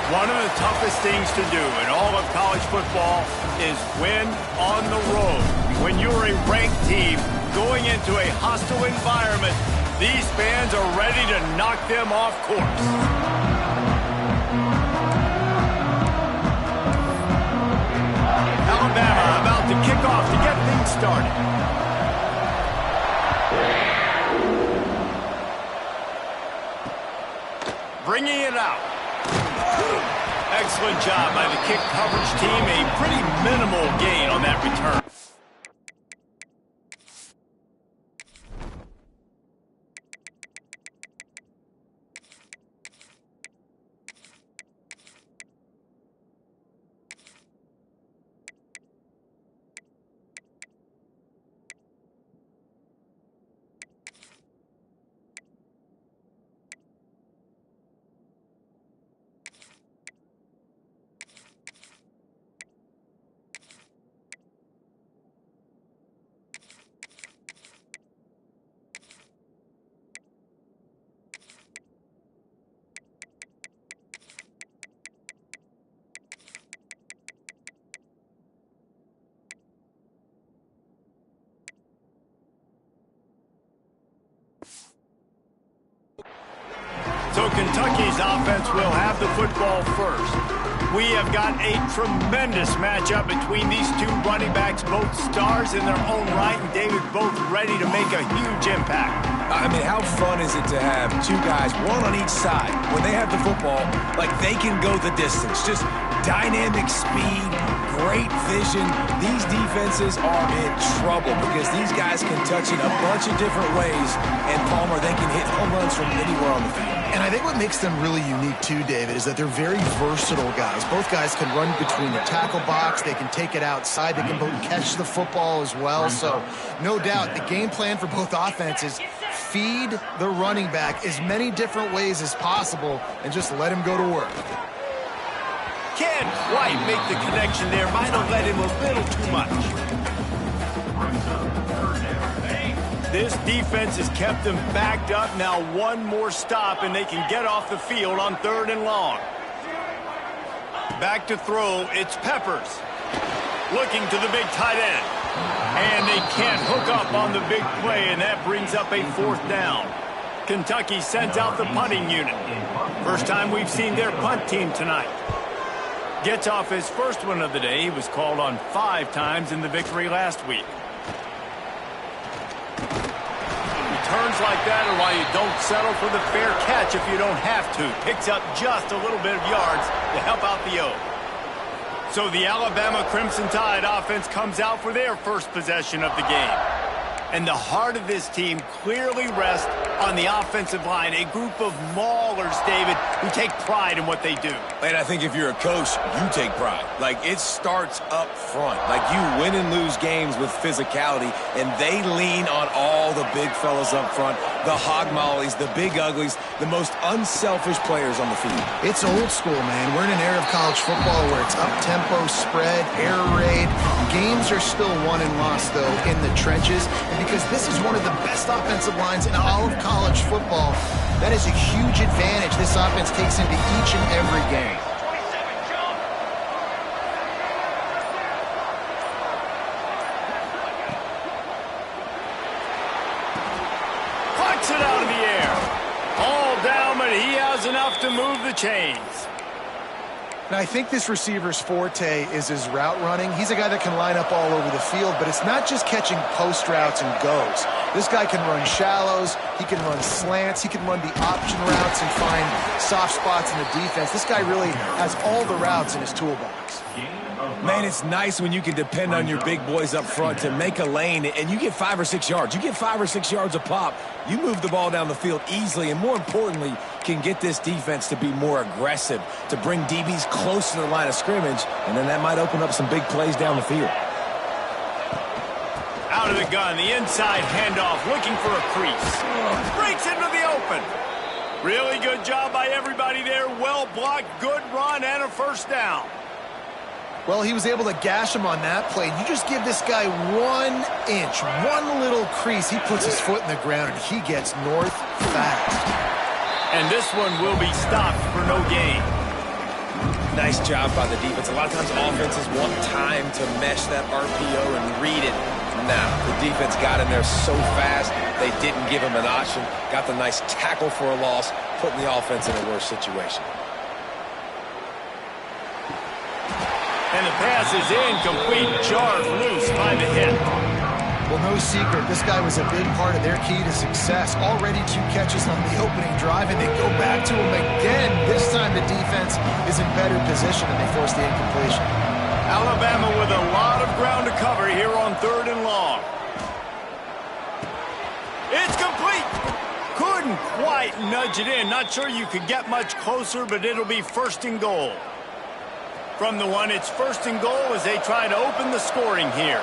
One of the toughest things to do in all of college football is win on the road. When you're a ranked team going into a hostile environment, these fans are ready to knock them off course. Alabama about to kick off to get things started. Bringing it out. Excellent job by the kick coverage team. A pretty minimal gain on that return. So Kentucky's offense will have the football first. We have got a tremendous matchup between these two running backs, both stars in their own right, and David both ready to make a huge impact. I mean, how fun is it to have two guys, one on each side, when they have the football, like they can go the distance. Just dynamic speed, great vision. These defenses are in trouble because these guys can touch in a bunch of different ways, and Palmer, they can hit home runs from anywhere on the field. And I think what makes them really unique too, David, is that they're very versatile guys. Both guys can run between the tackle box. They can take it outside. They can both catch the football as well. So no doubt the game plan for both offenses, feed the running back as many different ways as possible and just let him go to work. Can't quite make the connection there. Might have led him a little too much. This defense has kept them backed up. Now one more stop and they can get off the field on 3rd and long. Back to throw, it's Peppers. Looking to the big tight end. And they can't hook up on the big play, and that brings up a 4th down. Kentucky sends out the punting unit. First time we've seen their punt team tonight. Gets off his first one of the day. He was called on 5 times in the victory last week. Turns like that are why you don't settle for the fair catch if you don't have to. Picks up just a little bit of yards to help out the O. So the Alabama Crimson Tide offense comes out for their first possession of the game. And the heart of this team clearly rests on the offensive line, a group of maulers, David, who take pride in what they do. And I think if you're a coach, you take pride. Like, it starts up front. Like, you win and lose games with physicality, and they lean on all the big fellas up front, the hog mollies, the big uglies, the most unselfish players on the field. It's old school, man. We're in an era of college football where it's up-tempo, spread, air raid. Games are still won and lost, though, in the trenches. And because this is one of the best offensive lines in all of college football, that is a huge advantage this offense takes into each and every game. Puts it out of the air. All down, but he has enough to move the chains. Now, I think this receiver's forte is his route running. He's a guy that can line up all over the field, but it's not just catching post routes and goes. This guy can run shallows, he can run slants, he can run the option routes and find soft spots in the defense. This guy really has all the routes in his toolbox. Man, it's nice when you can depend on your big boys up front to make a lane, and you get 5 or 6 yards. You get 5 or 6 yards a pop. You move the ball down the field easily, and more importantly, can get this defense to be more aggressive, to bring DBs close to the line of scrimmage, and then that might open up some big plays down the field. Out of the gun, the inside handoff, looking for a crease. Breaks into the open. Really good job by everybody there. Well blocked, good run, and a 1st down. Well, he was able to gash him on that play. You just give this guy 1 inch, one little crease. He puts his foot in the ground, and he gets north fast. And this one will be stopped for no gain. Nice job by the defense. A lot of times offenses want time to mesh that RPO and read it. Nah, the defense got in there so fast, they didn't give him an option. Got the nice tackle for a loss, putting the offense in a worse situation. And the pass is incomplete. Jarred loose by the hit. Well, no secret, this guy was a big part of their key to success. Already 2 catches on the opening drive, and they go back to him again. This time the defense is in better position, and they force the incompletion. Alabama with a lot of ground to cover here on 3rd and long. It's complete. Couldn't quite nudge it in. Not sure you could get much closer, but it'll be 1st and goal. From the 1, it's 1st and goal as they try to open the scoring here.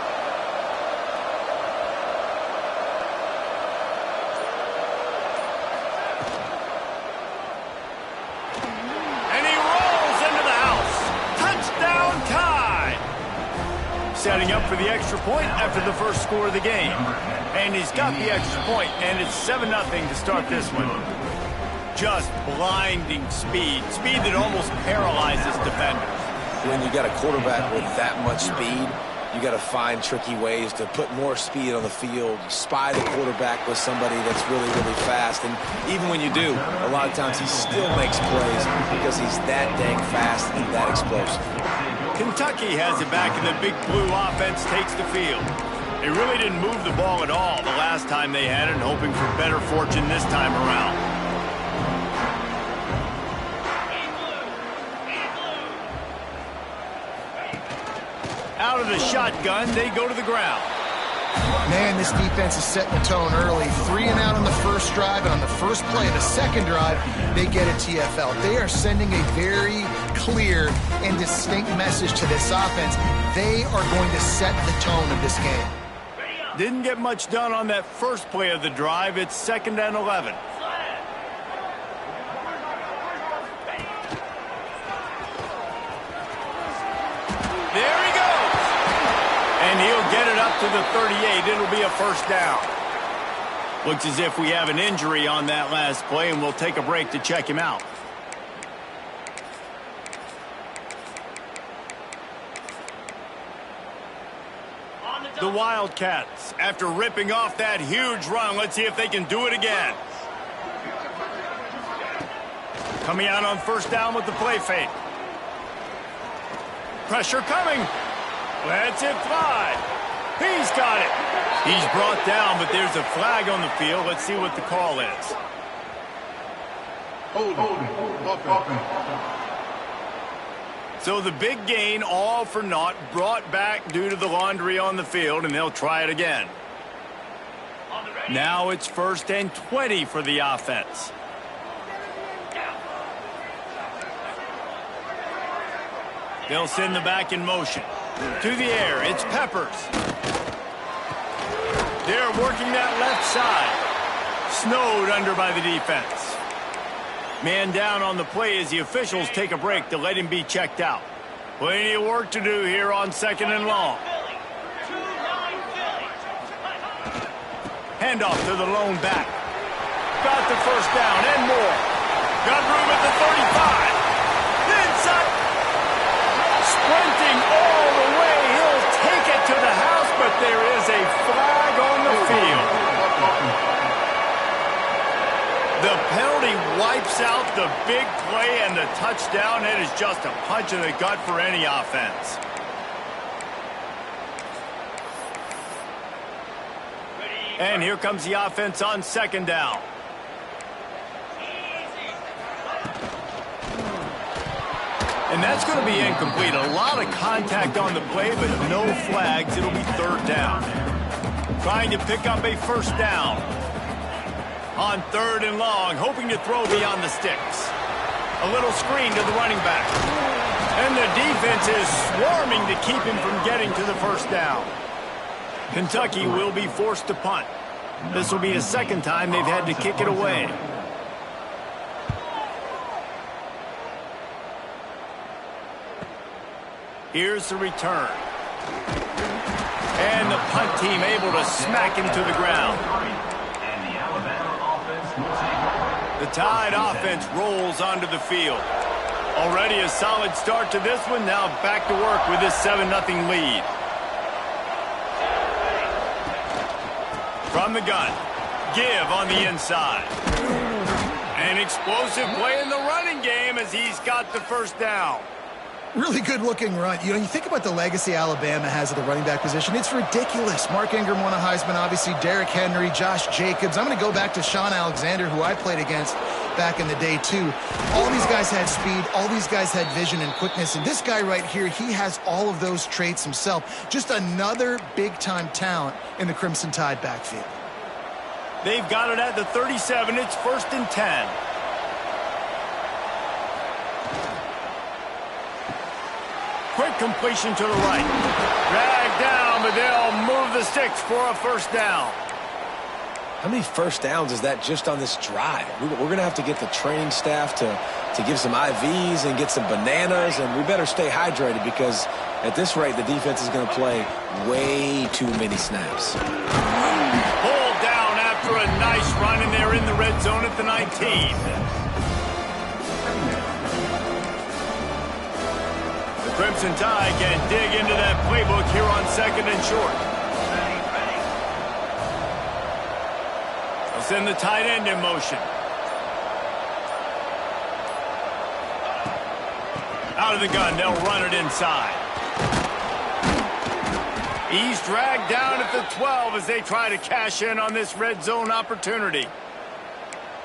Setting up for the extra point after the first score of the game. And he's got the extra point, and it's 7-0 to start this one. Just blinding speed. Speed that almost paralyzes defenders. When you got a quarterback with that much speed, you got to find tricky ways to put more speed on the field. You spy the quarterback with somebody that's really, really fast. And even when you do, a lot of times he still makes plays because he's that dang fast and that explosive. Kentucky has it back, and the Big Blue offense takes the field. They really didn't move the ball at all the last time they had it, and hoping for better fortune this time around. Out of the shotgun, they go to the ground. Man, this defense is setting the tone early. 3 and out on the first drive, and on the first play of the second drive, they get a TFL. They are sending a very clear and distinct message to this offense. They are going to set the tone of this game. Didn't get much done on that first play of the drive. It's 2nd and 11. There he goes. And he'll get it up to the 38. It'll be a 1st down. Looks as if we have an injury on that last play, and we'll take a break to check him out. The Wildcats, after ripping off that huge run, let's see if they can do it again. Coming out on 1st down with the play fake. Pressure coming. Lets it fly. He's got it. He's brought down, but there's a flag on the field. Let's see what the call is. So the big gain, all for naught, brought back due to the laundry on the field, and they'll try it again. Now it's 1st and 20 for the offense. They'll send the back in motion. To the air, it's Peppers. They're working that left side. Snowed under by the defense. Man down on the play as the officials take a break to let him be checked out. Plenty of work to do here on 2nd and long. Handoff to the lone back. Got the 1st down and more. Got room at the 35. Inside. Sprinting all the way. He'll take it to the house, but there is a flag on the field. The penalty wipes out the big play and the touchdown. It is just a punch in the gut for any offense. And here comes the offense on 2nd down. And that's going to be incomplete. A lot of contact on the play, but no flags. It'll be 3rd down. Trying to pick up a 1st down. On 3rd and long, hoping to throw beyond the sticks. A little screen to the running back. And the defense is swarming to keep him from getting to the 1st down. Kentucky will be forced to punt. This will be the 2nd time they've had to kick it away. Here's the return. And the punt team able to smack him to the ground. The Tide offense rolls onto the field. Already a solid start to this one. Now back to work with this 7-0 lead. From the gun. Give on the inside. An explosive play in the running game as he's got the first down. Really good-looking run. You know, you think about the legacy Alabama has at the running back position. It's ridiculous. Mark Ingram won a Heisman, obviously. Derrick Henry, Josh Jacobs. I'm going to go back to Sean Alexander, who I played against back in the day, too. All these guys had speed. All these guys had vision and quickness. And this guy right here, he has all of those traits himself. Just another big-time talent in the Crimson Tide backfield. They've got it at the 37. It's 1st and 10. Quick completion to the right. Dragged down, but they'll move the sticks for a first down. How many first downs is that just on this drive? We're going to have to get the training staff to give some IVs and get some bananas, and we better stay hydrated because at this rate, the defense is going to play way too many snaps. Pulled down after a nice run, and they're in the red zone at the 19. Crimson Tide can dig into that playbook here on 2nd and short. They'll send the tight end in motion. Out of the gun, they'll run it inside. He's dragged down at the 12 as they try to cash in on this red zone opportunity.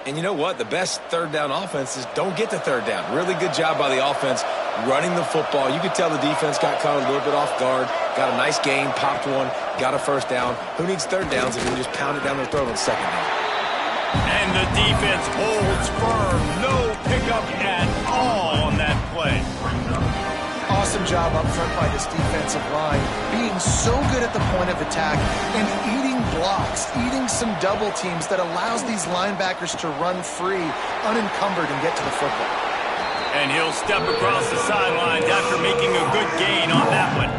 And you know what? The best third down offense is don't get the third down. Really good job by the offense running the football. You could tell the defense got caught a little bit off guard, got a nice gain, popped one, got a first down. Who needs third downs if you can just pound it down their throat on second down? And the defense holds firm. No pickup at all on that play. Awesome job up front by this defensive line, being so good at the point of attack and eating blocks, eating some double teams that allows these linebackers to run free, unencumbered, and get to the football. And he'll step across the sidelines after making a good gain on that one.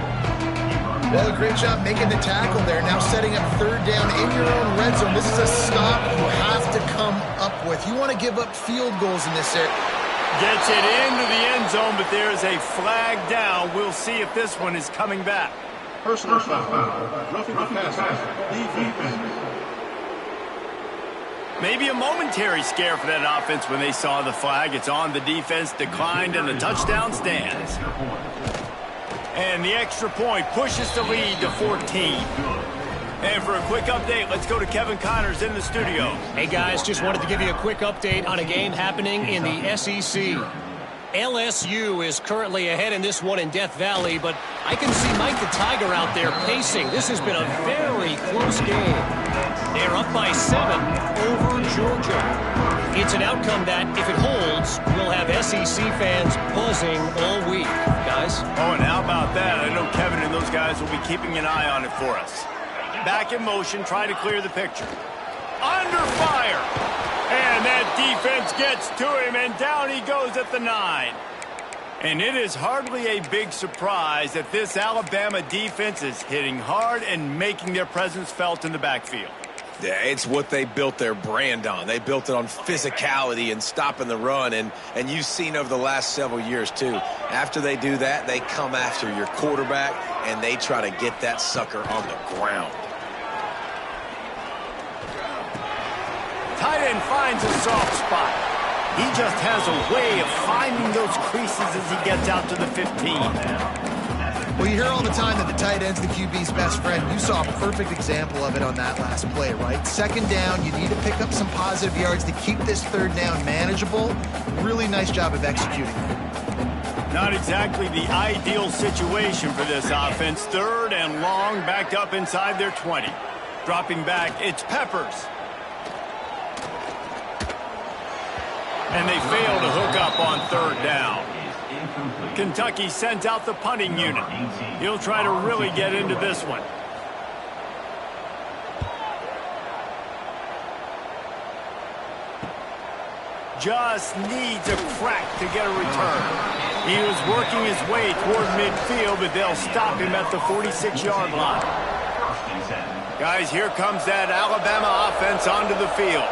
Well, a great job making the tackle there. Now setting up third down in your own red zone. This is a stop you have to come up with. You want to give up field goals in this area. Gets it into the end zone, but there is a flag down. We'll see if this one is coming back. Personal foul. Roughing the passer. Defense. Maybe a momentary scare for that offense when they saw the flag. It's on, the defense declined, and the touchdown stands. And the extra point pushes the lead to 14. And for a quick update, let's go to Kevin Connors in the studio. Hey, guys, just wanted to give you a quick update on a game happening in the SEC. LSU is currently ahead in this one in Death Valley, but I can see Mike the Tiger out there pacing. This has been a very close game. They're up by 7 over Georgia. It's an outcome that, if it holds, will have SEC fans buzzing all week. Guys? Oh, and how about that? I know Kevin and those guys will be keeping an eye on it for us. Back in motion, try to clear the picture. Under fire! And that defense gets to him, and down he goes at the 9. And it is hardly a big surprise that this Alabama defense is hitting hard and making their presence felt in the backfield. Yeah, it's what they built their brand on. They built it on physicality and stopping the run, and you've seen over the last several years, too. After they do that, they come after your quarterback, and they try to get that sucker on the ground. Tight end finds a soft spot. He just has a way of finding those creases as he gets out to the 15. Well, you hear all the time that the tight end's the QB's best friend. You saw a perfect example of it on that last play, right? Second down, you need to pick up some positive yards to keep this third down manageable. Really nice job of executing. Not exactly the ideal situation for this offense. Third and long, backed up inside their 20. Dropping back, it's Peppers. And they fail to hook up on third down. Kentucky sends out the punting unit. He'll try to really get into this one. Just needs a crack to get a return. He was working his way toward midfield, but they'll stop him at the 46-yard line. Guys, here comes that Alabama offense onto the field.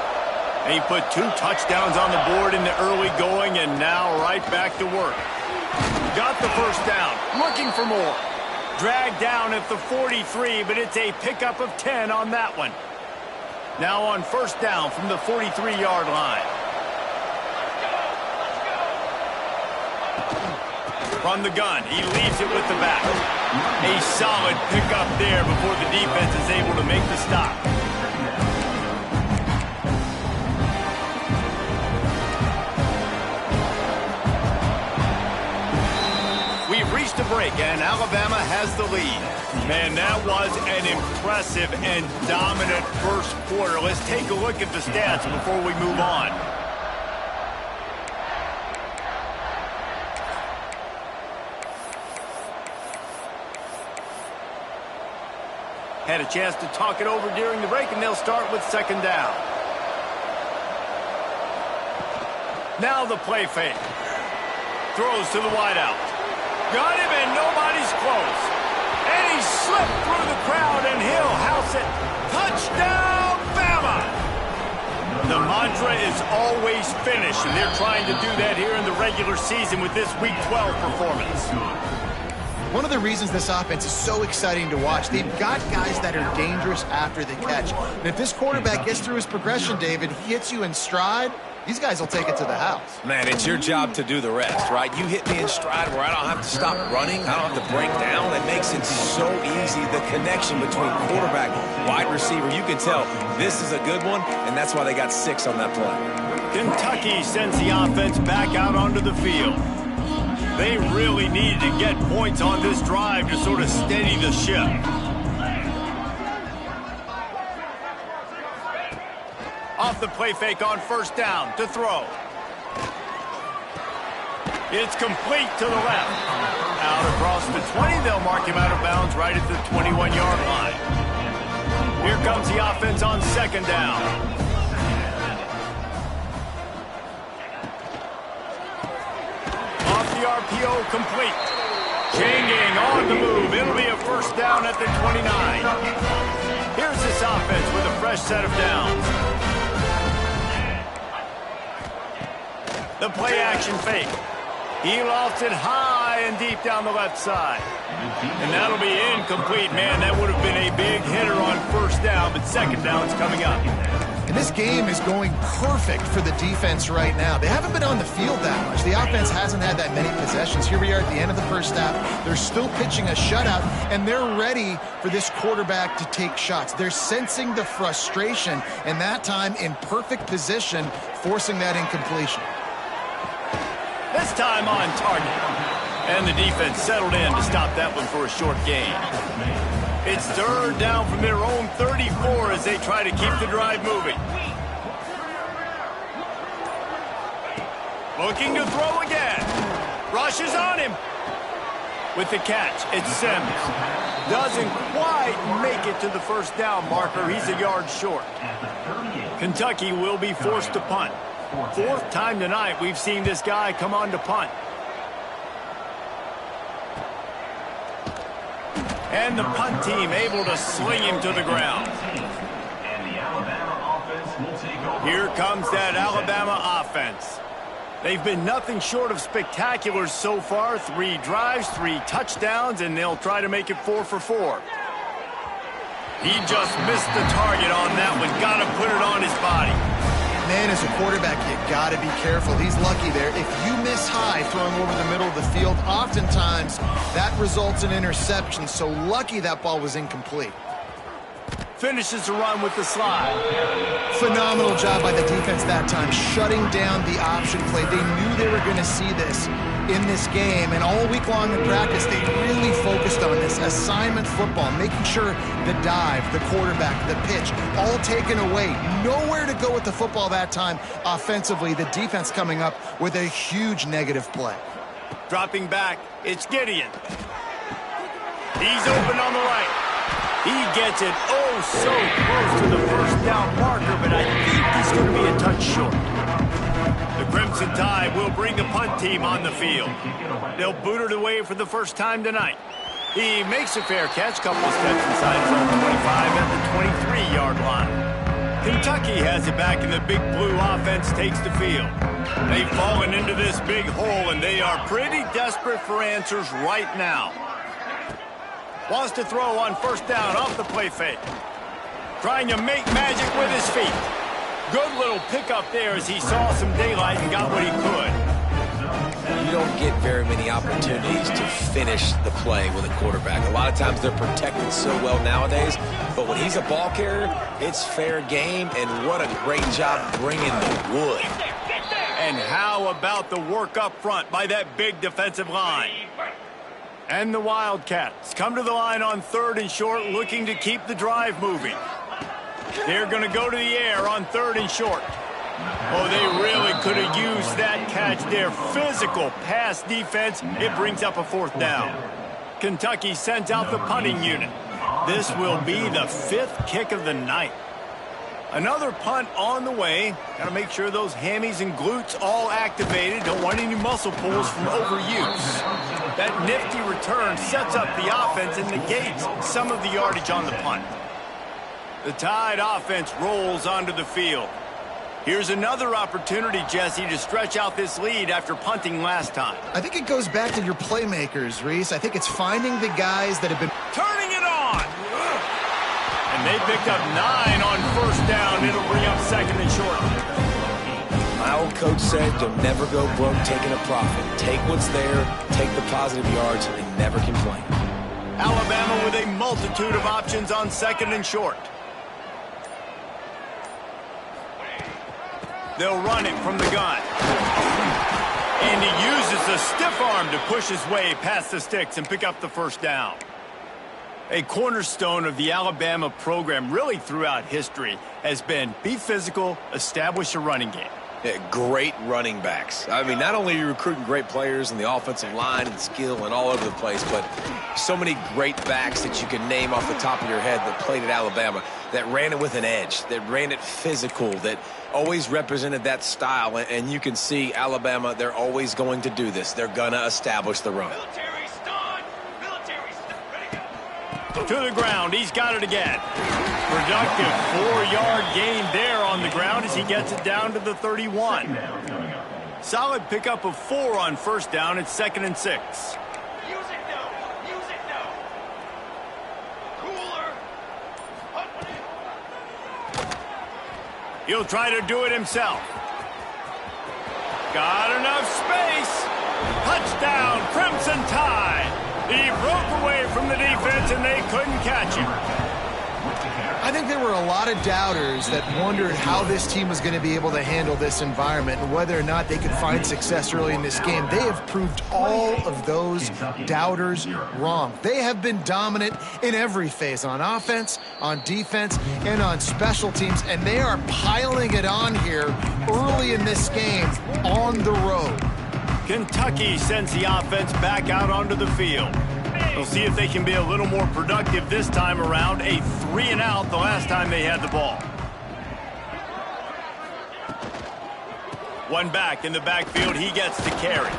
He put 2 touchdowns on the board in the early going, and now right right back to work. Got the first down, looking for more. Dragged down at the 43, but it's a pickup of 10 on that one. Now on first down from the 43-yard line. From the gun, he leaves it with the back. A solid pickup there before the defense is able to make the stop. We've reached a break, and Alabama has the lead. Man, that was an impressive and dominant first quarter. Let's take a look at the stats before we move on. Had a chance to talk it over during the break, and they'll start with second down. Now the play fake. Throws to the wideout. Got him, and nobody's close. And he slipped through the crowd, and he'll house it. Touchdown, Bama! The mantra is always finish, and they're trying to do that here in the regular season with this Week 12 performance. One of the reasons this offense is so exciting to watch, they've got guys that are dangerous after the catch. And if this quarterback gets through his progression, David, he hits you in stride, these guys will take it to the house. Man, it's your job to do the rest, right? You hit me in stride where I don't have to stop running. I don't have to break down. It makes it so easy. The connection between quarterback, wide receiver, you can tell this is a good one, and that's why they got 6 on that play. Kentucky sends the offense back out onto the field. They really needed to get points on this drive to sort of steady the ship. Off the play fake on first down to throw. It's complete to the left. Out across the 20, they'll mark him out of bounds right at the 21-yard line. Here comes the offense on second down. Off the RPO, complete. Chain gang on the move. It'll be a first down at the 29. Here's this offense with a fresh set of downs. The play action fake. He lofts it high and deep down the left side. And that'll be incomplete. Man, that would have been a big hitter on first down, but second down's coming up. And this game is going perfect for the defense right now. They haven't been on the field that much. The offense hasn't had that many possessions. Here we are at the end of the first half. They're still pitching a shutout, and they're ready for this quarterback to take shots. They're sensing the frustration, and that time in perfect position, forcing that incompletion. This time on target. And the defense settled in to stop that one for a short gain. It's third down from their own 34 as they try to keep the drive moving. Looking to throw again. Rushes on him. With the catch, it's Sims. Doesn't quite make it to the first down marker. He's a yard short. Kentucky will be forced to punt. Fourth time tonight we've seen this guy come on to punt. And the punt team able to sling him to the ground. Here comes that Alabama offense. They've been nothing short of spectacular so far. 3 drives, 3 touchdowns, and they'll try to make it 4 for 4. He just missed the target on that one. Got to put it on his body. Man, as a quarterback, you got to be careful. He's lucky there. If you miss high throwing over the middle of the field, oftentimes that results in interception. So lucky that ball was incomplete. Finishes the run with the slide. Phenomenal job by the defense that time, shutting down the option play. They knew they were going to see this in this game, and all week long in practice, they really focused on this assignment football, making sure the dive, the quarterback, the pitch, all taken away. Nowhere to go with the football that time offensively. The defense coming up with a huge negative play. Dropping back, it's Gideon. He's open on the right. He gets it oh so close to the first down marker, but I think he's going to be a touch short. The Crimson Tide will bring the punt team on the field. They'll boot it away for the first time tonight. He makes a fair catch, couple of steps inside his own 25 at the 23-yard line. Kentucky has it back, and the Big Blue offense takes the field. They've fallen into this big hole, and they are pretty desperate for answers right now. Wants to throw on first down off the play fake. Trying to make magic with his feet. Good little pickup there as he saw some daylight and got what he could. You don't get very many opportunities to finish the play with a quarterback. A lot of times they're protected so well nowadays, but when he's a ball carrier, it's fair game, and what a great job bringing the wood. And how about the work up front by that big defensive line? And the Wildcats come to the line on 3rd and short, looking to keep the drive moving. They're going to go to the air on 3rd and short. Oh, they really could have used that catch there. Physical pass defense. It brings up a 4th down. Kentucky sends out the punting unit. This will be the 5th kick of the night. Another punt on the way. Got to make sure those hammies and glutes all activated. Don't want any muscle pulls from overuse. That nifty return sets up the offense and negates some of the yardage on the punt. The Tide offense rolls onto the field. Here's another opportunity, Jesse, to stretch out this lead after punting last time. I think it goes back to your playmakers, Reese. I think it's finding the guys that have been Turning it on! And they picked up 9 on first down. It'll bring up 2nd and short. My old coach said, you'll never go broke taking a profit. Take what's there, take the positive yards, and never complain. Alabama with a multitude of options on 2nd and short. They'll run it from the gun. And he uses a stiff arm to push his way past the sticks and pick up the first down. A cornerstone of the Alabama program really throughout history has been be physical, establish a running game. Yeah, great running backs. I mean, not only are you recruiting great players in the offensive line and skill and all over the place, but so many great backs that you can name off the top of your head that played at Alabama, that ran it with an edge, that ran it physical, that always represented that style. And you can see Alabama, they're always going to do this. They're going to establish the run. To the ground. He's got it again. Productive 4-yard gain there on the ground as he gets it down to the 31. Solid pickup of 4 on first down. It's 2nd and 6. He'll try to do it himself. Got enough space. Touchdown, Crimson Tide. He broke away from the defense, and they couldn't catch him. I think there were a lot of doubters that wondered how this team was going to be able to handle this environment and whether or not they could find success early in this game. They have proved all of those doubters wrong. They have been dominant in every phase, on offense, on defense, and on special teams, and they are piling it on here early in this game on the road. Kentucky sends the offense back out onto the field. We'll see if they can be a little more productive this time around. A 3-and-out the last time they had the ball. One back in the backfield. He gets to carry.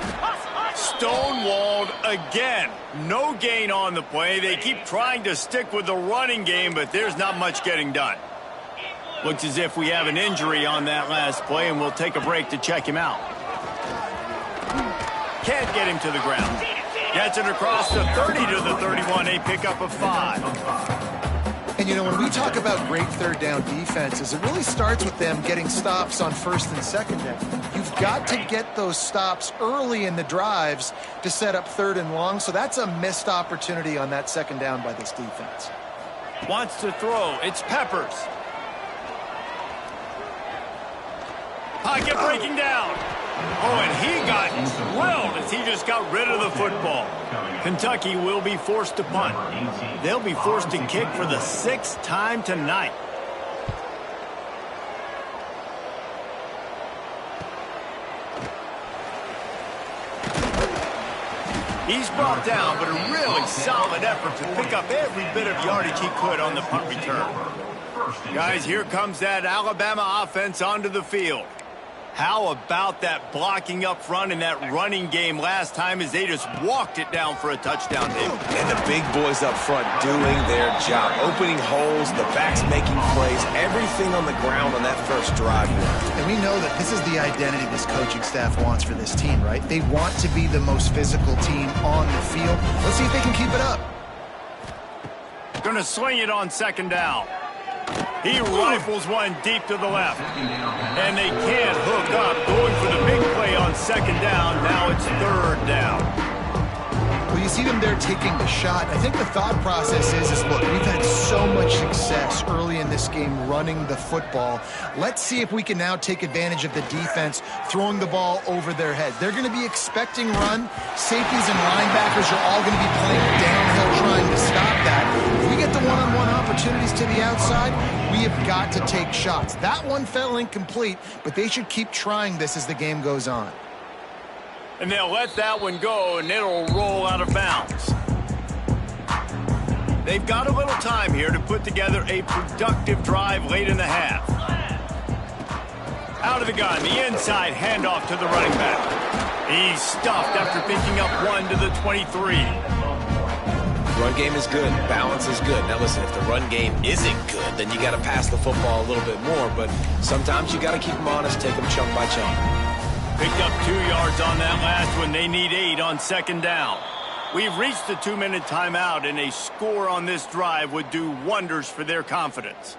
Stonewalled again. No gain on the play. They keep trying to stick with the running game, but there's not much getting done. Looks as if we have an injury on that last play, and we'll take a break to check him out. Can't get him to the ground. Gets it across the 30 to the 31, a pickup of 5. And, you know, when we talk about great third down defenses, it really starts with them getting stops on first and second down. You've got to get those stops early in the drives to set up 3rd and long, so that's a missed opportunity on that second down by this defense. Wants to throw. It's Peppers. Pocket breaking down. Oh, and he got drilled as he just got rid of the football. Kentucky will be forced to punt. They'll be forced to kick for the 6th time tonight. He's brought down, but a really solid effort to pick up every bit of yardage he could on the punt return. Guys, here comes that Alabama offense onto the field. How about that blocking up front and that running game last time as they just walked it down for a touchdown, David? And the big boys up front doing their job, opening holes, the backs making plays, everything on the ground on that first drive. And we know that this is the identity this coaching staff wants for this team, right? They want to be the most physical team on the field. Let's see if they can keep it up. Gonna swing it on second down. He rifles one deep to the left. And they can't hook up. Going for the big play on second down. Now it's third down. Well, you see them there taking the shot. I think the thought process is look, we've had so much success early in this game running the football. Let's see if we can now take advantage of the defense throwing the ball over their heads. They're going to be expecting run. Safeties and linebackers are all going to be playing downhill trying to stop that. If we get the one-on-one opportunities to the outside, we have got to take shots. That one fell incomplete, but they should keep trying this as the game goes on. And they'll let that one go, and it'll roll out of bounds. They've got a little time here to put together a productive drive late in the half. Out of the gun, the inside handoff to the running back. He's stuffed after picking up one to the 23. Run game is good. Balance is good. Now listen, if the run game isn't good, then you got to pass the football a little bit more. But sometimes you got to keep them honest, take them chunk by chunk. Picked up 2 yards on that last one. They need 8 on second down. We've reached the 2-minute timeout, and a score on this drive would do wonders for their confidence.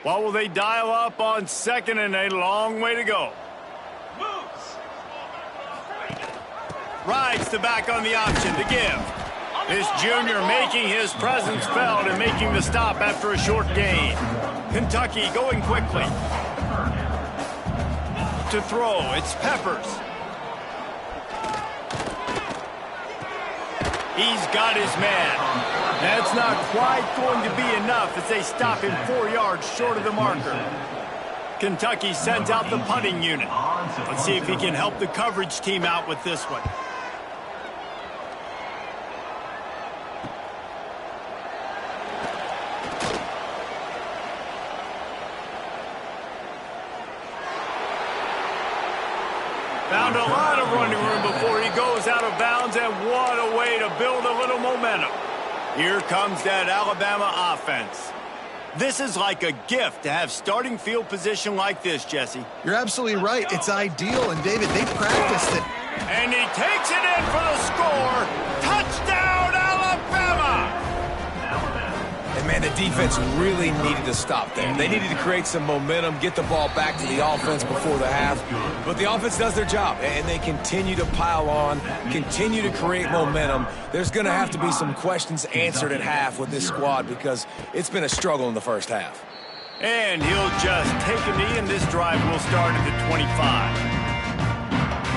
What will they dial up on second and a long way to go? Rides the back on the option to give. This junior making his presence felt and making the stop after a short gain. Kentucky going quickly. To throw, it's Peppers. He's got his man. That's not quite going to be enough as they stop him 4 yards short of the marker. Kentucky sends out the punting unit. Let's see if he can help the coverage team out with this one. Found a lot of running room before he goes out of bounds, and what a way to build a little momentum. Here comes that Alabama offense. This is like a gift to have starting field position like this, Jesse. You're absolutely right. It's ideal, and David, they practiced it. And he takes it in for the score. Touchdown, Alabama! And, man, the defense really needed to stop there. They needed to create some momentum, get the ball back to the offense before the half. But the offense does their job, and they continue to pile on, continue to create momentum. There's going to have to be some questions answered at half with this squad because it's been a struggle in the first half. And he'll just take a knee, and this drive will start at the 25.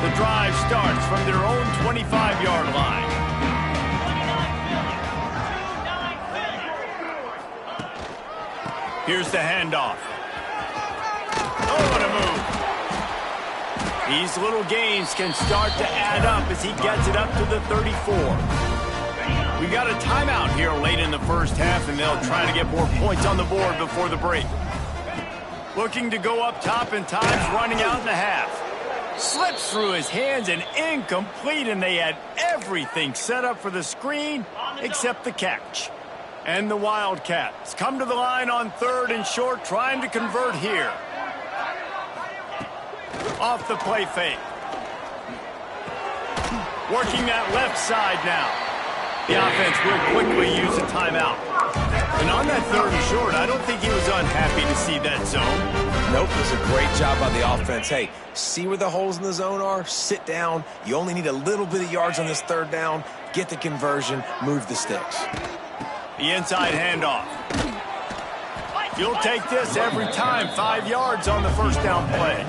The drive starts from their own 25-yard line. Here's the handoff. Oh, what a move. These little gains can start to add up as he gets it up to the 34. We got a timeout here late in the first half, and they'll try to get more points on the board before the break. Looking to go up top, and time's running out in the half. Slips through his hands and incomplete, and they had everything set up for the screen except the catch. And the Wildcats come to the line on third and short, trying to convert here. Off the play fake. Working that left side now. The offense will quickly use a timeout. And on that third and short, I don't think he was unhappy to see that zone. Nope, it was a great job by the offense. Hey, see where the holes in the zone are? Sit down. You only need a little bit of yards on this third down. Get the conversion. Move the sticks. The inside handoff. You'll take this every time. 5 yards on the first down play.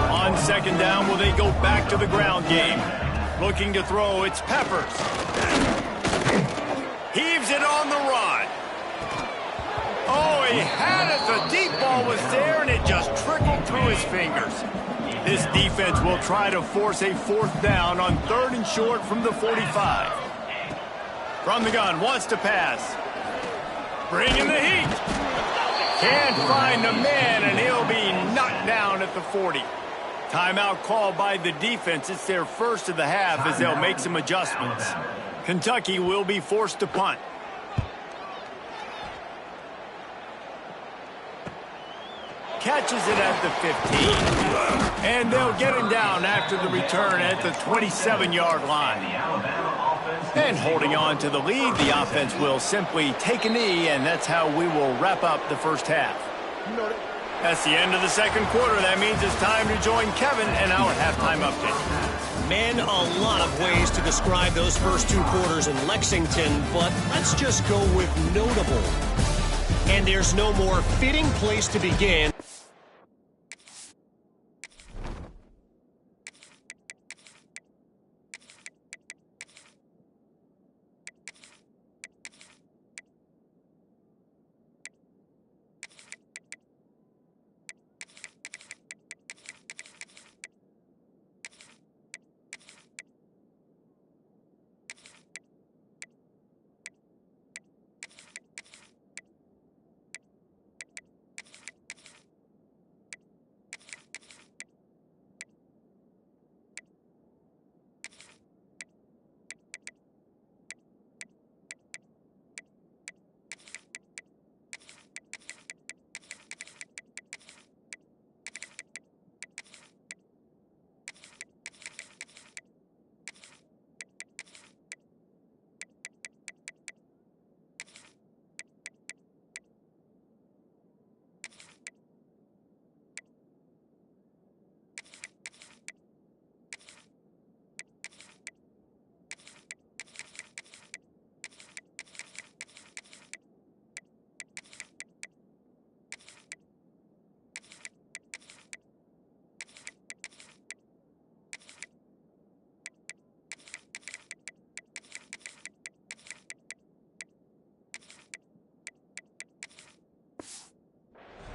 On second down, will they go back to the ground game? Looking to throw, it's Peppers. Heaves it on the run. Oh, he had it. The deep ball was there, and it just trickled through his fingers. This defense will try to force a fourth down on third and short from the 45. From the gun, wants to pass. Bringing the heat. Can't find the man, and he'll be knocked down at the 40. Timeout called by the defense. It's their first of the half as they'll make some adjustments. Kentucky will be forced to punt. Catches it at the 15. And they'll get him down after the return at the 27-yard line. And holding on to the lead, the offense will simply take a knee, and that's how we will wrap up the first half. That's the end of the second quarter. That means it's time to join Kevin and our halftime update. Man, a lot of ways to describe those first two quarters in Lexington, but let's just go with notable. And there's no more fitting place to begin.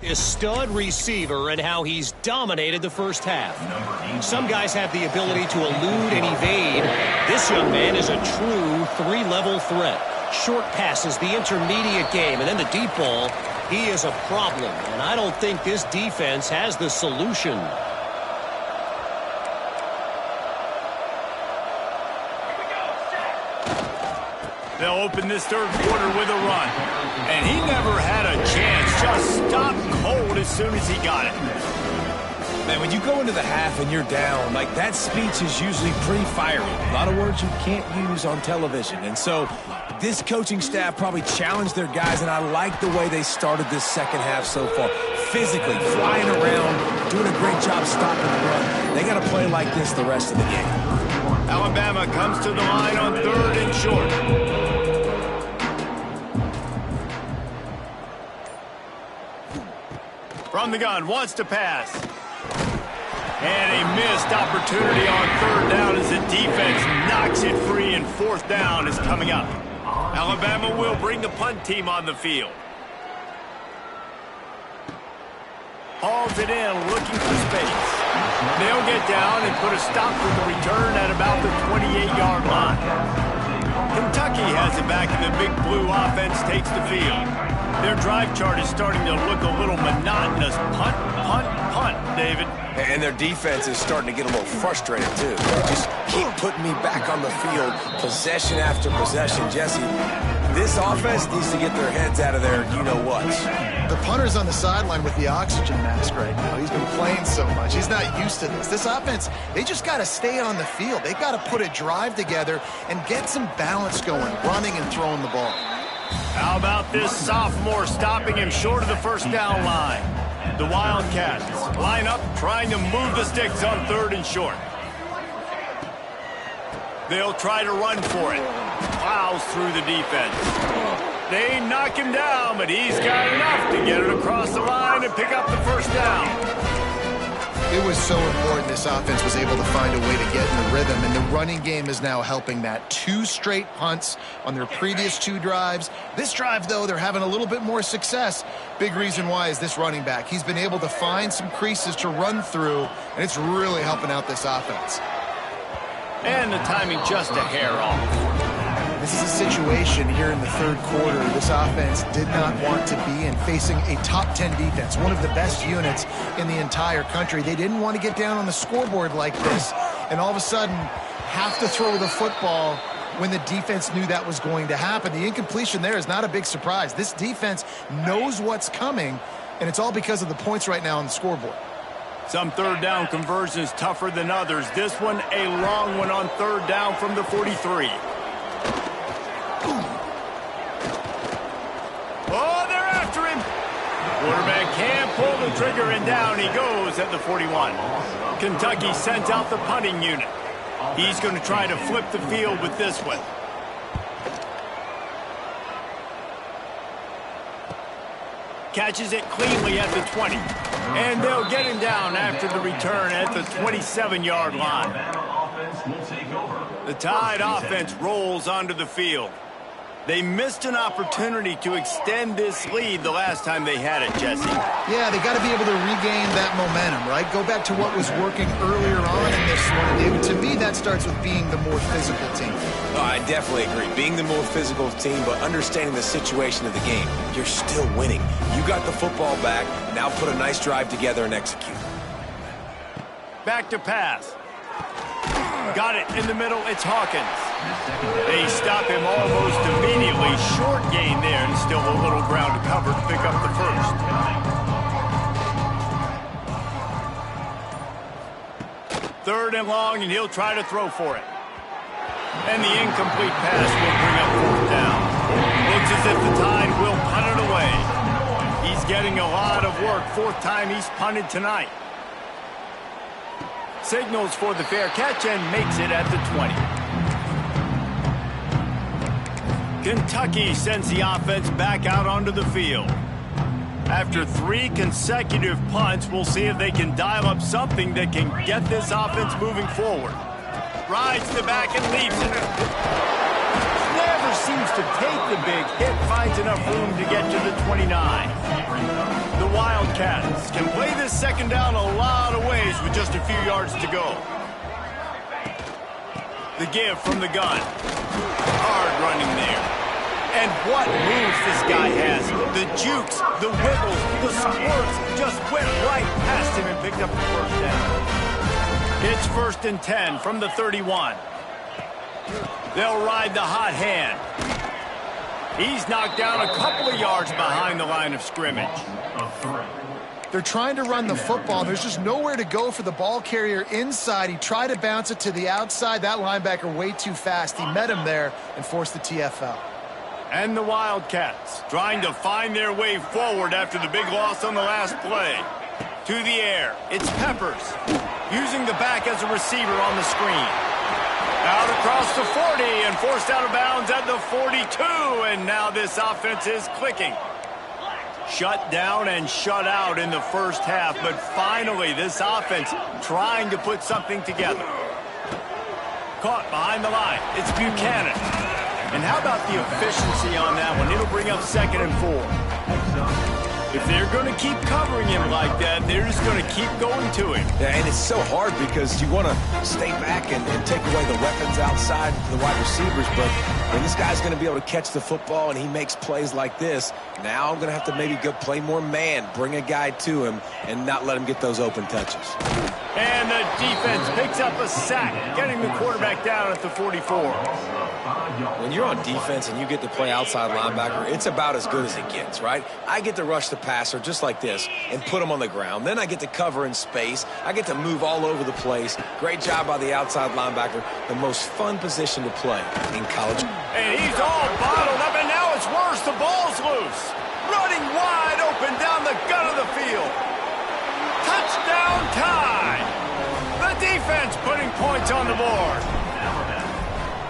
A stud receiver and how he's dominated the first half. Some guys have the ability to elude and evade. This young man is a true three-level threat. Short passes, the intermediate game, and then the deep ball. He is a problem, and I don't think this defense has the solution. They'll open this third quarter with a run. And he never had a chance. Just stopped cold as soon as he got it. Man, when you go into the half and you're down, like, that speech is usually pretty fiery. A lot of words you can't use on television. And so this coaching staff probably challenged their guys, and I like the way they started this second half so far. Physically, flying around, doing a great job stopping the run. They got to play like this the rest of the game. Alabama comes to the line on third and short. From the gun, wants to pass. And a missed opportunity on third down as the defense knocks it free, and fourth down is coming up. Alabama will bring the punt team on the field. Hauls it in, looking for space. They'll get down and put a stop to the return at about the 28-yard line. Kentucky has it back, and the Big Blue offense takes the field. Their drive chart is starting to look a little monotonous. Punt, punt, punt, David. And their defense is starting to get a little frustrated, too. They just keep putting me back on the field, possession after possession. Jesse, this offense needs to get their heads out of their you-know-whats. The punter's on the sideline with the oxygen mask right now. He's been playing so much. He's not used to this. This offense, they just got to stay on the field. They've got to put a drive together and get some balance going, running and throwing the ball. How about this sophomore stopping him short of the first down line? The Wildcats line up trying to move the sticks on third and short. They'll try to run for it. Plows through the defense. They knock him down, but he's got enough to get it across the line and pick up the first down. It was so important this offense was able to find a way to get in the rhythm, and the running game is now helping that. 2 straight punts on their previous 2 drives. This drive, though, they're having a little bit more success. Big reason why is this running back. He's been able to find some creases to run through, and it's really helping out this offense. And the timing just a hair off. This is a situation here in the third quarter this offense did not want to be in, facing a top 10 defense, one of the best units in the entire country. They didn't want to get down on the scoreboard like this and all of a sudden have to throw the football when the defense knew that was going to happen. The incompletion there is not a big surprise. This defense knows what's coming, and it's all because of the points right now on the scoreboard. Some third down conversions tougher than others. This one, a long one on third down from the 43. Oh, they're after him. Quarterback can't pull the trigger, and down he goes at the 41. Kentucky sent out the punting unit. He's going to try to flip the field with this one. Catches it cleanly at the 20. And they'll get him down after the return at the 27-yard line. The Tide offense rolls onto the field. They missed an opportunity to extend this lead the last time they had it, Jesse. Yeah, they got to be able to regain that momentum, right? Go back to what was working earlier on in this one. To me, that starts with being the more physical team. Oh, I definitely agree. Being the more physical team, but understanding the situation of the game. You're still winning. You got the football back. Now put a nice drive together and execute. Back to pass. Got it in the middle. It's Hawkins. They stop him almost immediately. Short gain there, and still a little ground to cover to pick up the first. Third and long, and he'll try to throw for it. And the incomplete pass will bring up fourth down. Looks as if the Tide will punt it away. He's getting a lot of work. Fourth time he's punted tonight. Signals for the fair catch and makes it at the 20. Kentucky sends the offense back out onto the field. After 3 consecutive punts, we'll see if they can dial up something that can get this offense moving forward. Rides the back and leaves it. Never seems to take the big hit, finds enough room to get to the 29. The Wildcats can play this second down a lot of ways with just a few yards to go. The give from the gun. Hard running there. And what moves this guy has. The jukes, the wiggles, the squirts just went right past him and picked up the first down. It's 1st and 10 from the 31. They'll ride the hot hand. He's knocked down a couple of yards behind the line of scrimmage. They're trying to run the football. There's just nowhere to go for the ball carrier inside. He tried to bounce it to the outside. That linebacker way too fast. He met him there and forced the TFL. And the Wildcats trying to find their way forward after the big loss on the last play. To the air, it's Peppers, using the back as a receiver on the screen. Out across the 40 and forced out of bounds at the 42, and now this offense is clicking. Shut down and shut out in the first half, but finally this offense trying to put something together. Caught behind the line, it's Buchanan. And how about the efficiency on that one? It'll bring up 2nd and 4. If they're going to keep covering him like that, they're just going to keep going to him. Yeah, and it's so hard because you want to stay back and take away the weapons outside the wide receivers, but when this guy's going to be able to catch the football and he makes plays like this, now I'm going to have to maybe go play more man, bring a guy to him, and not let him get those open touches. And the defense picks up a sack, getting the quarterback down at the 44. When you're on defense and you get to play outside linebacker, it's about as good as it gets, right? I get to rush the passer just like this and put him on the ground. Then I get to cover in space. I get to move all over the place. Great job by the outside linebacker. The most fun position to play in college. And he's all bottled up, and now it's worse. The ball's loose. Running wide open down the gut of the field. Touchdown Tide. The defense putting points on the board.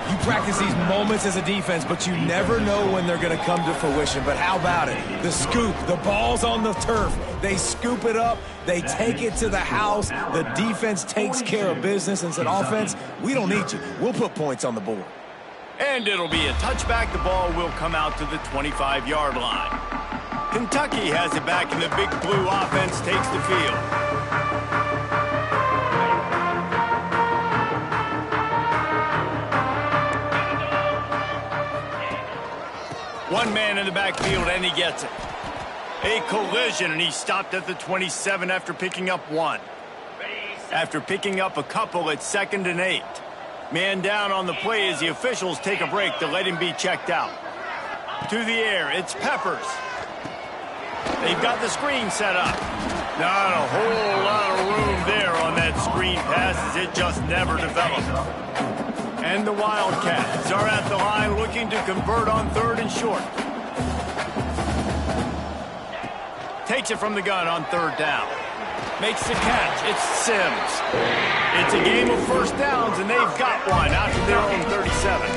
You practice these moments as a defense, but you never know when they're going to come to fruition. But how about it? The scoop, the ball's on the turf. They scoop it up. They take it to the house. The defense takes care of business and said, offense, we don't need you. We'll put points on the board. And it'll be a touchback. The ball will come out to the 25-yard line. Kentucky has it back, and the Big Blue offense takes the field. One man in the backfield, and he gets it. A collision, and he stopped at the 27 after picking up one. After picking up a couple, it's 2nd and 8. Man down on the play as the officials take a break to let him be checked out. To the air, it's Peppers. They've got the screen set up. Not a whole lot of room there on that screen pass as it just never developed. And the Wildcats are at the line looking to convert on 3rd and short. Takes it from the gun on 3rd down. Makes the catch. It's Sims. It's a game of first downs, and they've got one out to their own 37.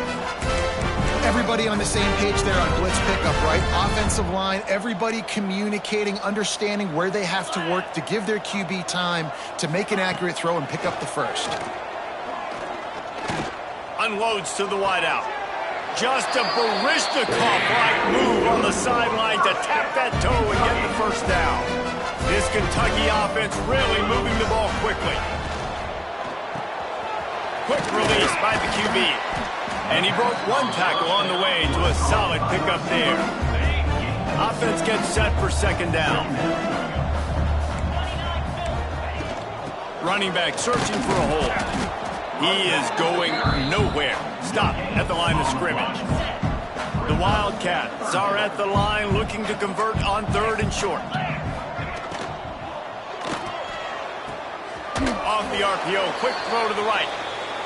Everybody on the same page there on blitz pickup, right? Offensive line, everybody communicating, understanding where they have to work to give their QB time to make an accurate throw and pick up the first. Unloads to the wideout. Just a Baryshnikov-like move on the sideline to tap that toe and get the first down. This Kentucky offense really moving the ball quickly. Quick release by the QB. And he broke one tackle on the way to a solid pickup there. Offense gets set for 2nd down. Running back searching for a hole. He is going nowhere. Stop at the line of scrimmage. The Wildcats are at the line looking to convert on 3rd and short. Off the RPO, quick throw to the right.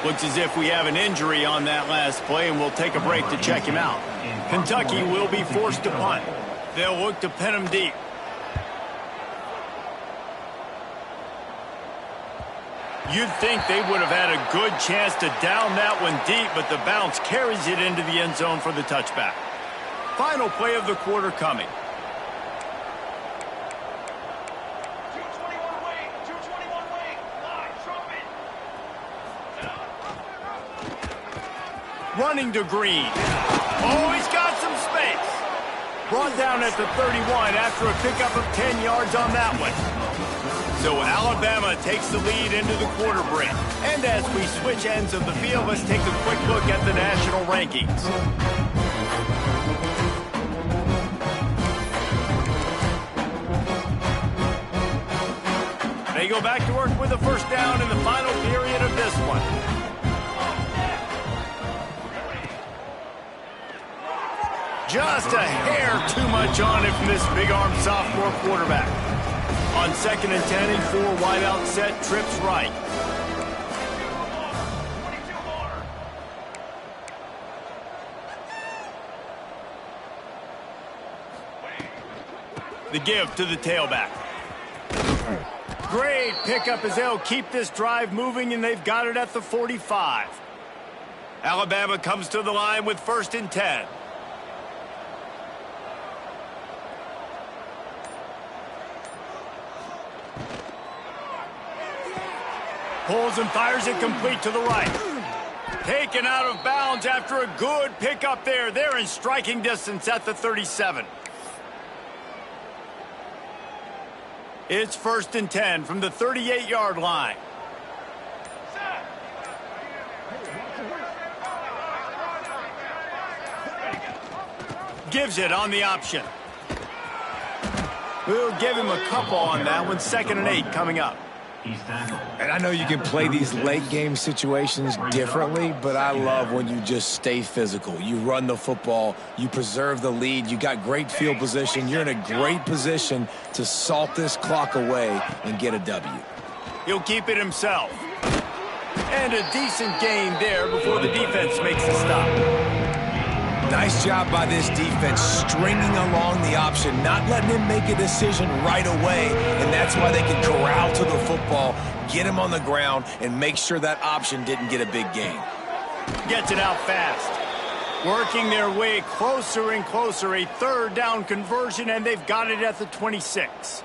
Looks as if we have an injury on that last play, and we'll take a break to check him out. Kentucky will be forced to punt. They'll look to pin him deep. You'd think they would have had a good chance to down that one deep, but the bounce carries it into the end zone for the touchback. Final play of the quarter coming. Running to Green. Oh, he's got some space. Brought down at the 31 after a pickup of 10 yards on that one. So Alabama takes the lead into the quarter break. And as we switch ends of the field, let's take a quick look at the national rankings. They go back to work with a first down in the final period of this one. Just a hair too much on it from this big-armed sophomore quarterback. On 2nd and 10 and 4, wideout set, trips right. The give to the tailback. Great pickup as they'll keep this drive moving, and they've got it at the 45. Alabama comes to the line with 1st and 10. Pulls and fires it complete to the right. Taken out of bounds after a good pickup there. They're in striking distance at the 37. It's 1st and 10 from the 38-yard line. Gives it on the option. We'll give him a couple on that one. 2nd and 8 coming up. And I know you can play these late game situations differently, but I love when you just stay physical. You run the football, you preserve the lead, you got great field position. You're in a great position to salt this clock away and get a W. He'll keep it himself. And a decent gain there before the defense makes the stop. Nice job by this defense stringing along the option, not letting him make a decision right away, and that's why they can corral to the football, get him on the ground, and make sure that option didn't get a big gain. Gets it out fast. Working their way closer and closer, a 3rd down conversion, and they've got it at the 26.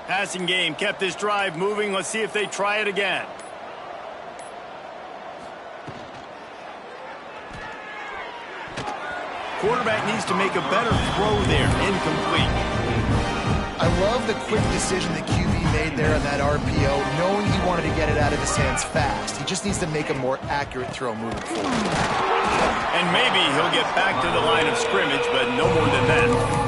Passing game kept this drive moving. Let's see if they try it again. Quarterback needs to make a better throw there. Incomplete. I love the quick decision that QB made there on that RPO, knowing he wanted to get it out of his hands fast. He just needs to make a more accurate throw moving forward. And maybe he'll get back to the line of scrimmage, but no more than that.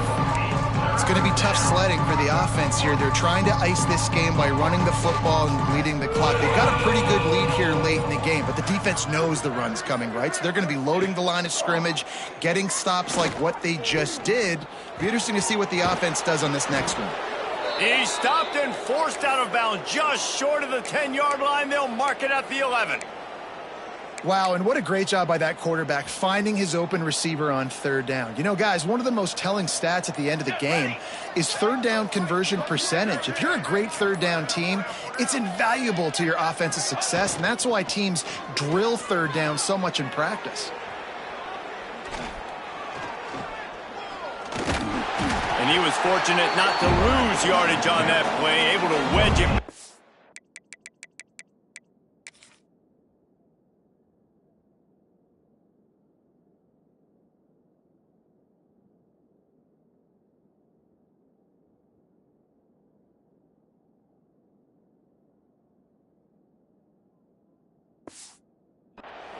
It's going to be tough sledding for the offense here. They're trying to ice this game by running the football and bleeding the clock. They've got a pretty good lead here late in the game, but the defense knows the run's coming, right? So they're going to be loading the line of scrimmage, getting stops like what they just did. Be interesting to see what the offense does on this next one. He's stopped and forced out of bounds just short of the 10-yard line. They'll mark it at the 11. Wow, and what a great job by that quarterback finding his open receiver on third down. You know, guys, one of the most telling stats at the end of the game is third down conversion percentage. If you're a great third down team, it's invaluable to your offensive success, and that's why teams drill third down so much in practice. And he was fortunate not to lose yardage on that play, able to wedge him.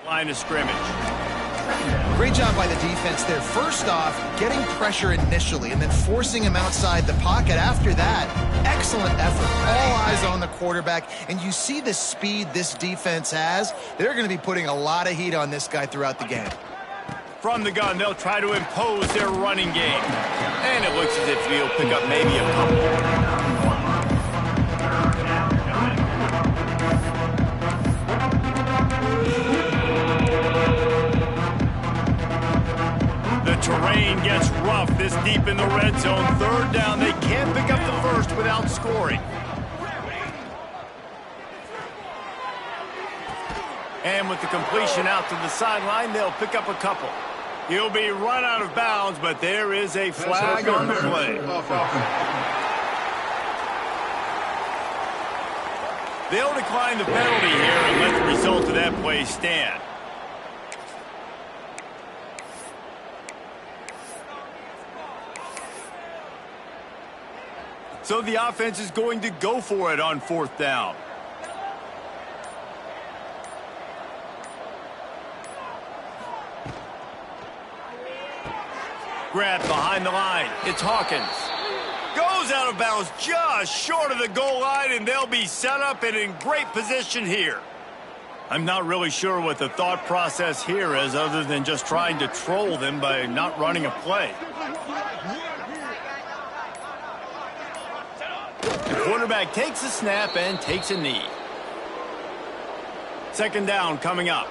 Line of scrimmage. Great job by the defense there. First off, getting pressure initially and then forcing him outside the pocket. After that, excellent effort. All eyes on the quarterback. And you see the speed this defense has. They're going to be putting a lot of heat on this guy throughout the game. From the gun, they'll try to impose their running game. And it looks as if he'll pick up maybe a couple. Terrain gets rough this deep in the red zone. Third down, they can't pick up the first without scoring. And with the completion out to the sideline, they'll pick up a couple. He'll be run out of bounds, but there is a flag on the play. They'll decline the penalty here and let the result of that play stand. So the offense is going to go for it on fourth down. Grabbed behind the line. It's Hawkins. Goes out of bounds just short of the goal line, and they'll be set up and in great position here. I'm not really sure what the thought process here is other than just trying to troll them by not running a play. The quarterback takes a snap and takes a knee. Second down coming up.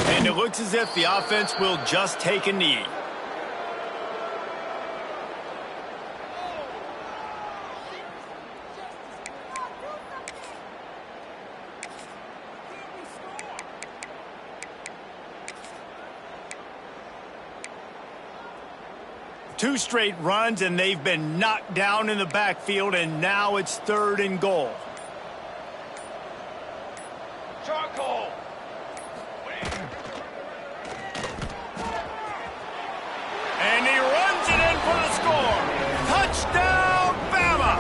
And it looks as if the offense will just take a knee. Two straight runs, and they've been knocked down in the backfield, and now it's third and goal. Charcoal. And he runs it in for the score. Touchdown, Bama!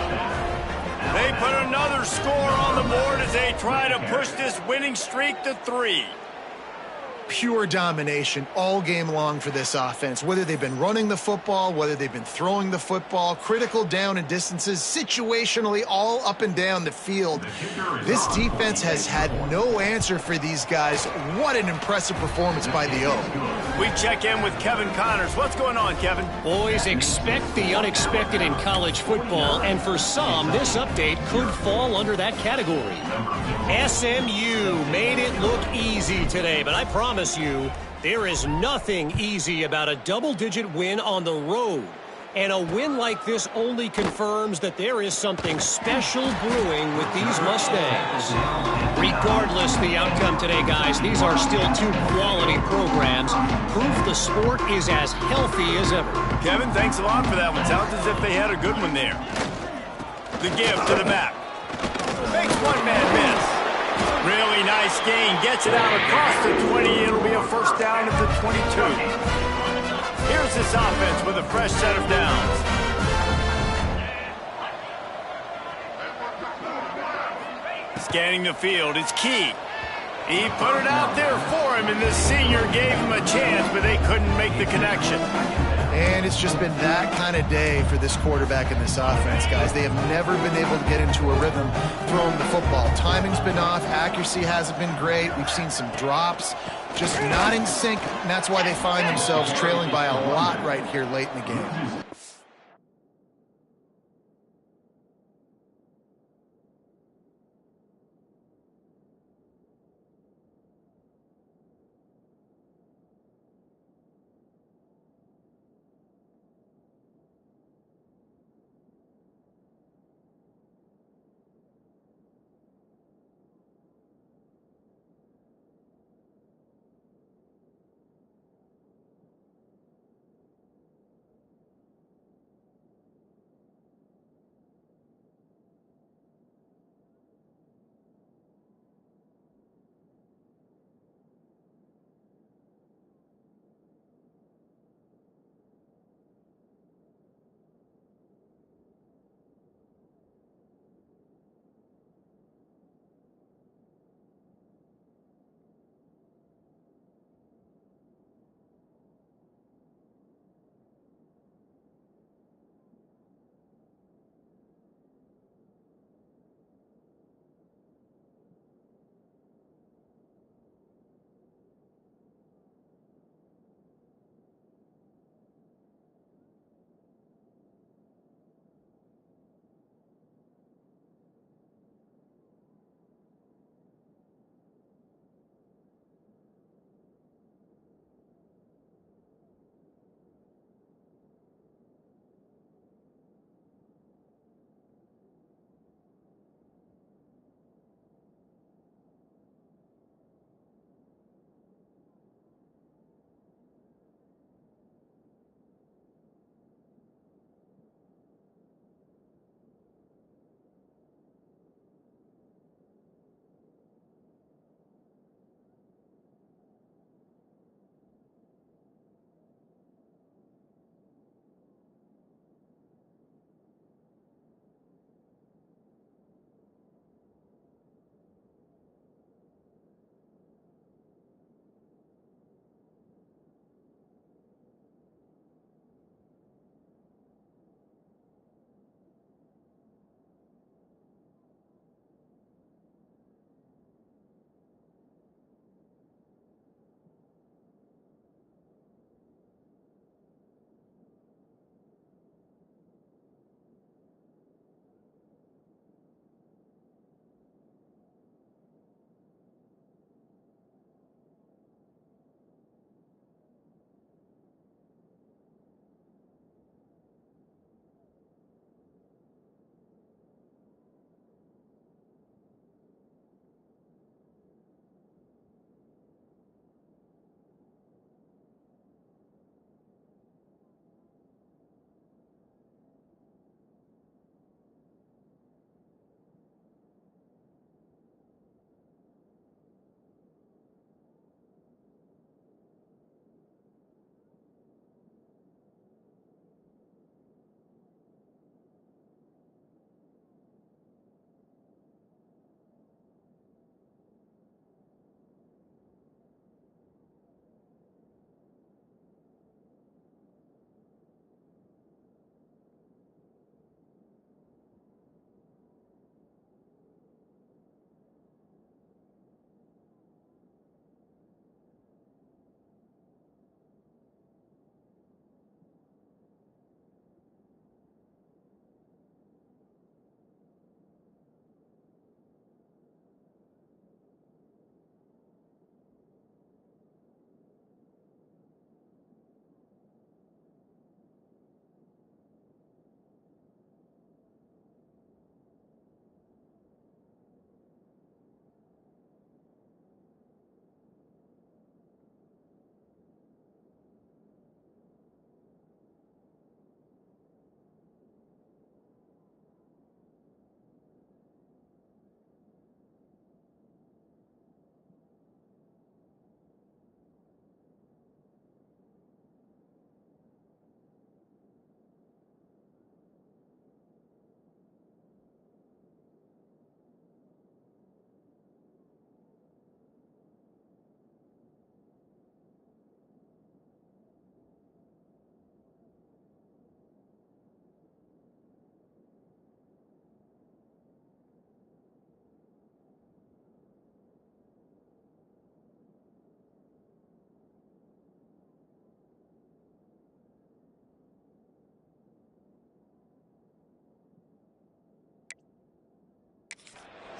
They put another score on the board as they try to push this winning streak to 3. Pure domination all game long for this offense. Whether they've been running the football, whether they've been throwing the football, critical down and distances, situationally all up and down the field. This defense has had no answer for these guys. What an impressive performance by the O. We check in with Kevin Connors. What's going on, Kevin? Boys, expect the unexpected in college football, and for some, this update could fall under that category. SMU made it look easy today, but I promise you, there is nothing easy about a double-digit win on the road. And a win like this only confirms that there is something special brewing with these Mustangs. Regardless the outcome today, guys, these are still two quality programs. Proof the sport is as healthy as ever. Kevin, thanks a lot for that one. Sounds as if they had a good one there. The give to the back. Makes one man miss. Really nice gain. Gets it out across the 20. It'll be a first down at the 22. Here's this offense with a fresh set of downs. Scanning the field, it's Key. He put it out there for him, and the senior gave him a chance, but they couldn't make the connection. And it's just been that kind of day for this quarterback and this offense, guys. They have never been able to get into a rhythm throwing the football. Timing's been off. Accuracy hasn't been great. We've seen some drops. Just not in sync, and that's why they find themselves trailing by a lot right here late in the game.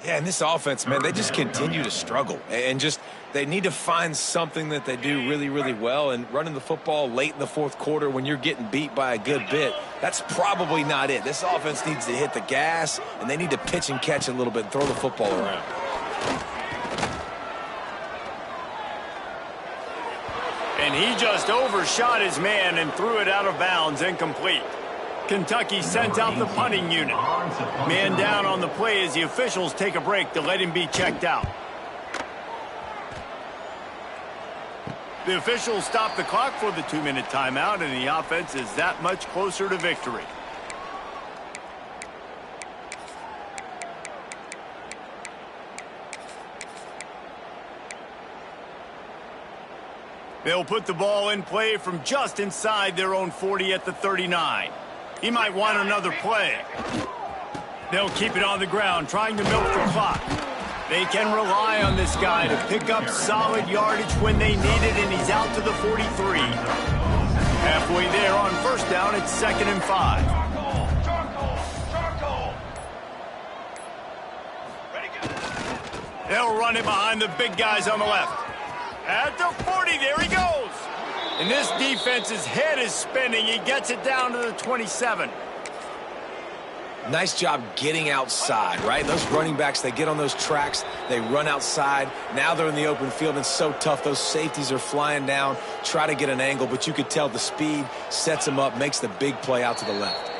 Yeah, and this offense, man, they just continue to struggle. And just they need to find something that they do really, really well. And running the football late in the fourth quarter when you're getting beat by a good bit, that's probably not it. This offense needs to hit the gas, and they need to pitch and catch a little bit and throw the football around. And he just overshot his man and threw it out of bounds, incomplete. Kentucky sent out the punting unit. Man down on the play as the officials take a break to let him be checked out. The officials stop the clock for the 2-minute timeout, and the offense is that much closer to victory. They'll put the ball in play from just inside their own 40 at the 39. He might want another play. They'll keep it on the ground, trying to milk the clock. They can rely on this guy to pick up solid yardage when they need it, and he's out to the 43. Halfway there on first down, it's 2nd and 5. They'll run it behind the big guys on the left. At the 40, there he goes. And this defense's head is spinning. He gets it down to the 27. Nice job getting outside, right? Those running backs, they get on those tracks, they run outside. Now they're in the open field, and it's so tough. Those safeties are flying down, try to get an angle, but you could tell the speed sets them up, makes the big play out to the left.